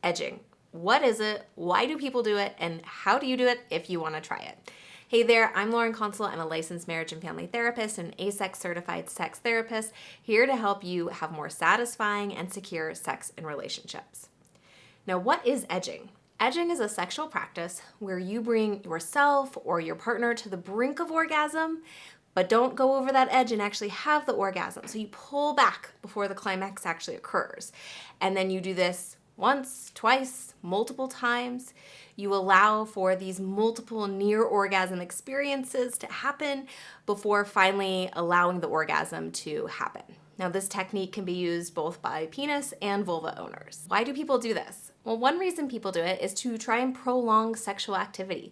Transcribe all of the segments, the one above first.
Edging. What is it? Why do people do it? And how do you do it if you want to try it? Hey there, I'm Lauren Consul. I'm a licensed marriage and family therapist and ASEX certified sex therapist, here to help you have more satisfying and secure sex and relationships. Now, what is edging? Edging is a sexual practice where you bring yourself or your partner to the brink of orgasm, but don't go over that edge and actually have the orgasm. So you pull back before the climax actually occurs. And then you do this once, twice, multiple times. You allow for these multiple near orgasm experiences to happen before finally allowing the orgasm to happen. Now, this technique can be used both by penis and vulva owners. Why do people do this? Well, one reason people do it is to try and prolong sexual activity.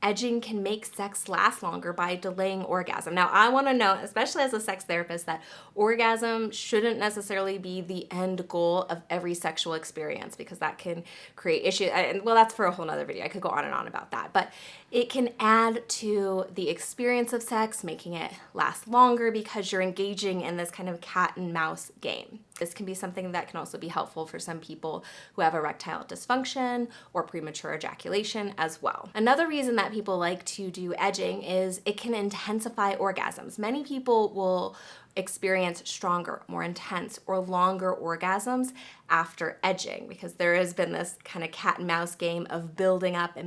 Edging can make sex last longer by delaying orgasm. Now, I want to note, especially as a sex therapist, that orgasm shouldn't necessarily be the end goal of every sexual experience, because that can create issues. And well, that's for a whole nother video. I could go on and on about that. But it can add to the experience of sex, making it last longer because you're engaging in this kind of cat and mouse game. This can be something that can also be helpful for some people who have erectile dysfunction or premature ejaculation as well. Another reason that people like to do edging is it can intensify orgasms. Many people will experience stronger, more intense, or longer orgasms after edging, because there has been this kind of cat and mouse game of building up,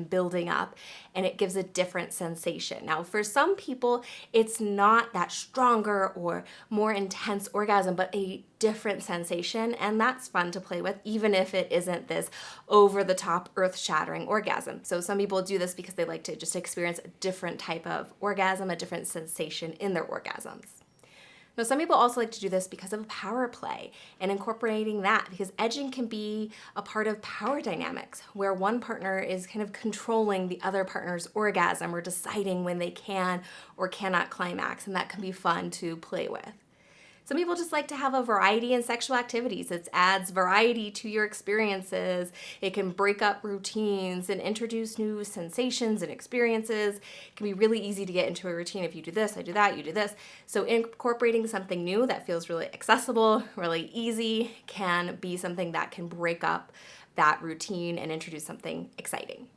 and it gives a different sensation. Now, for some people, it's not that stronger or more intense orgasm, but a different sensation, and that's fun to play with, even if it isn't this over-the-top, earth-shattering orgasm. So some people do this because they like to just experience a different type of orgasm, a different sensation in their orgasms. Now, some people also like to do this because of power play and incorporating that, because edging can be a part of power dynamics where one partner is kind of controlling the other partner's orgasm or deciding when they can or cannot climax, and that can be fun to play with. Some people just like to have a variety in sexual activities. It adds variety to your experiences. It can break up routines and introduce new sensations and experiences. It can be really easy to get into a routine if you do this, I do that, you do this. So incorporating something new that feels really accessible, really easy, can be something that can break up that routine and introduce something exciting.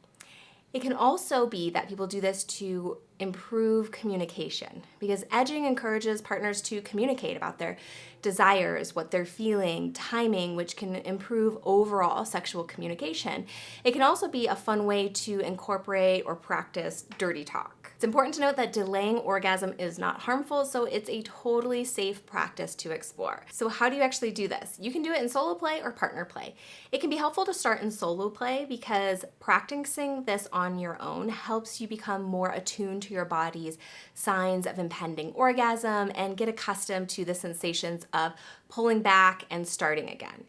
It can also be that people do this to improve communication, because edging encourages partners to communicate about their desires, what they're feeling, timing, which can improve overall sexual communication. It can also be a fun way to incorporate or practice dirty talk. It's important to note that delaying orgasm is not harmful, so it's a totally safe practice to explore. So how do you actually do this? You can do it in solo play or partner play. It can be helpful to start in solo play because practicing this on your own helps you become more attuned to your body's signs of impending orgasm and get accustomed to the sensations of pulling back and starting again.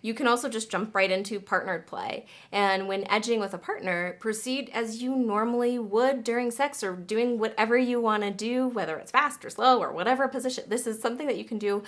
You can also just jump right into partnered play. And when edging with a partner, proceed as you normally would during sex or doing whatever you want to do, whether it's fast or slow or whatever position. This is something that you can do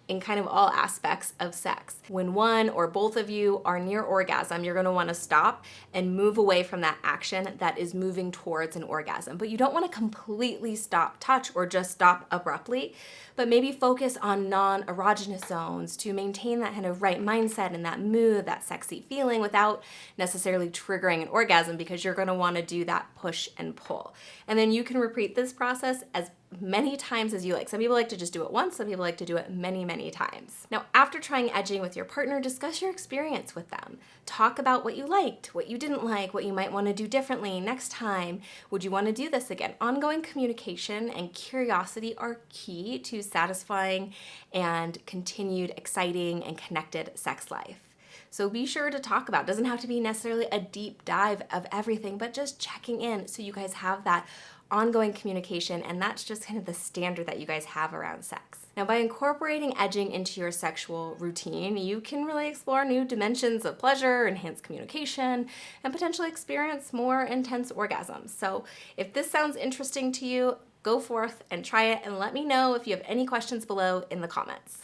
in kind of all aspects of sex. When one or both of you are near orgasm, you're gonna wanna stop and move away from that action that is moving towards an orgasm. But you don't wanna completely stop touch or just stop abruptly, but maybe focus on non-erogenous zones to maintain that kind of right mindset and that mood, that sexy feeling, without necessarily triggering an orgasm, because you're gonna wanna do that push and pull. And then you can repeat this process as many times as you like. Some people like to just do it once, some people like to do it many, many times. Now, after trying edging with your partner, discuss your experience with them. Talk about what you liked, what you didn't like, what you might want to do differently next time. Would you want to do this again? Ongoing communication and curiosity are key to satisfying and continued exciting and connected sex life. So be sure to talk about it. It doesn't have to be necessarily a deep dive of everything, but just checking in so you guys have that ongoing communication, and that's just kind of the standard that you guys have around sex. Now, by incorporating edging into your sexual routine, you can really explore new dimensions of pleasure, enhance communication, and potentially experience more intense orgasms. So if this sounds interesting to you, go forth and try it, and let me know if you have any questions below in the comments.